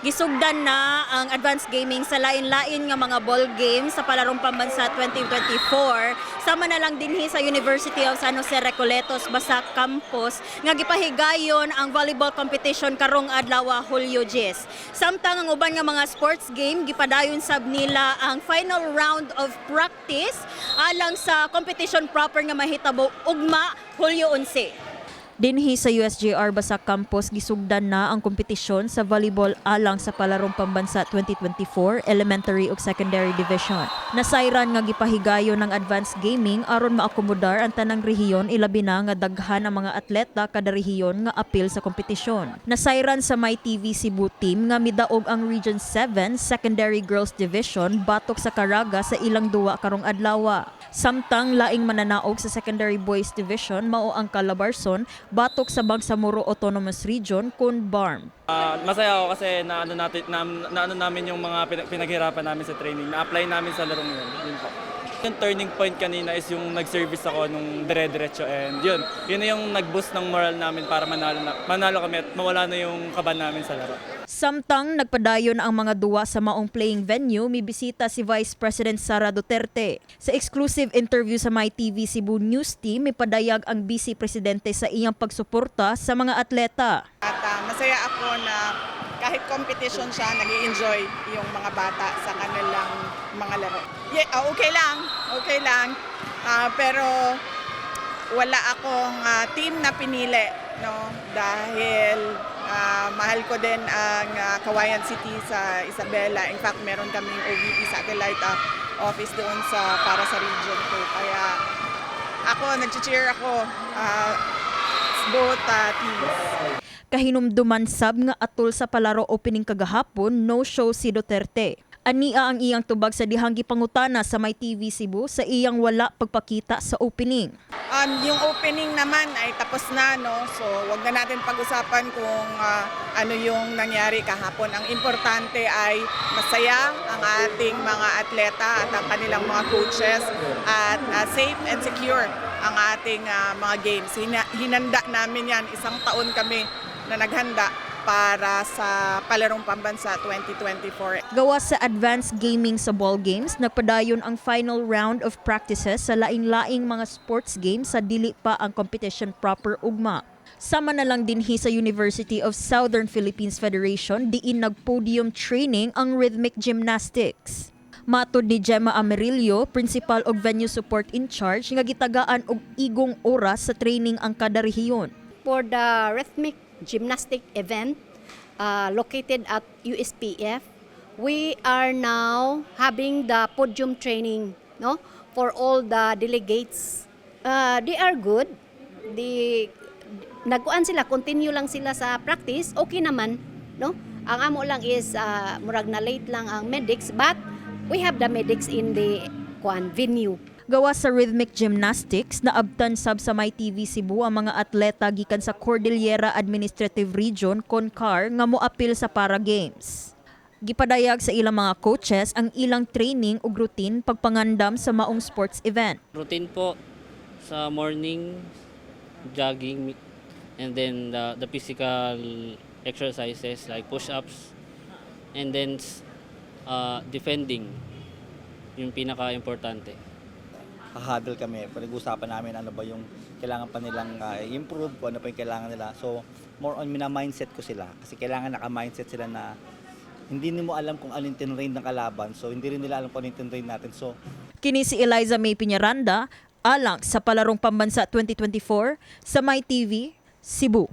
Gisugdan na ang advanced gaming sa lain-lain nga mga ball games sa Palarong Pambansa 2024. Sama na lang dinhi sa University of San Jose Recoletos, Basak Campus nga gipahigayon ang volleyball competition karong adlaw Hulyo 10. Samtang ang uban nga mga sports game gipadayon sab nila ang final round of practice alang sa competition proper nga mahitabo ugma Hulyo 11. Dinhi sa USJR Basak Campus gisugdan na ang kompetisyon sa volleyball alang sa Palarong Pambansa 2024 Elementary ug Secondary Division. Nasayran nga gipahigayon ng advanced gaming aron maakomodar ang tanang rehiyon ilabi na nga daghan ang mga atleta kada rehiyon nga apil sa kompetisyon. Nasayran sa MyTV Cebu team nga midaog ang Region 7 Secondary Girls Division batok sa Caraga sa ilang duwa karong adlaw. Samtang laing mananaog sa Secondary Boys Division mao ang Calabarzon batok sa Bangsamoro Autonomous Region kun BARM. Masaya ako kasi naano namin yung mga pinaghirapan namin sa training, na-apply namin sa larong yun po. Yung turning point kanina is yung nag-service ako nung dire-diretso and yun na yung nag-boost ng moral namin para manalo kami at mawala na yung kaban namin sa laro. Samtang nagpadayon ang mga duwa sa maong playing venue, may bisita si Vice President Sara Duterte. Sa exclusive interview sa MyTV Cebu News Team, may padayag ang Vice Presidente sa iyang pagsuporta sa mga atleta. At masaya ako na kahit competition siya, nag-i-enjoy yung mga bata sa kanilang mga laro. Yeah, okay lang. Pero wala akong team na pinili, no? Dahil mahal ko din ang Kawayan City sa Isabela. In fact, meron kaming OVP satellite office doon para sa region ko. Kaya ako, nag-cheer ako both teams. Kahinumduman sab nga atol sa palaro opening kagahapon, no show si Duterte. Ania ang iyang tubag sa dihang gipangutana sa MyTV Cebu sa iyang wala pagpakita sa opening. Yung opening naman ay tapos na, no? So wag na natin pag-usapan kung ano yung nangyari kahapon. Ang importante ay masaya ang ating mga atleta at ang kanilang mga coaches at safe and secure ang ating mga games. Hinanda namin yan, 1 taon kami na naghanda para sa Palarong Pambansa 2024. Gawas sa advanced gaming sa ball games, nagpadayon ang final round of practices sa laing-laing mga sports games sa dili pa ang competition proper ugma. Sama na lang dinhi sa University of Southern Philippines Federation diin nag-podium training ang rhythmic gymnastics. Matod ni Gemma Amerillo, principal og venue support in charge, nga gitagaan og igong oras sa training ang kada rehiyon. For the rhythmic gymnastic event located at USPF, we are now having the podium training, no, for all the delegates. They are good. Nagkuan sila, continue lang sila sa practice, okay naman, no? Ang amo lang is murag na late lang ang medics, but we have the medics in the venue. Gawa sa rhythmic gymnastics, naabtan sab sa MyTV Cebu ang mga atleta gikan sa Cordillera Administrative Region CONCAR nga moapil sa Para Games. Gipadayag sa ilang mga coaches ang ilang training ug routine pagpangandam sa maong sports event. Routine po sa morning, jogging, and then the physical exercises like push-ups, and then defending, yung pinaka-importante. Hahadol kami, pinag-usapan namin ano ba yung kailangan pa nilang improve, kung ano pa yung kailangan nila. So, more on mina-mindset ko sila. Kasi kailangan naka-mindset sila na hindi mo alam kung anong tinrain ng kalaban. So, hindi rin nila alam kung anong tinrain natin. So, Kini si Eliza May Piñaranda, alang sa Palarong Pambansa 2024 sa MyTV Cebu.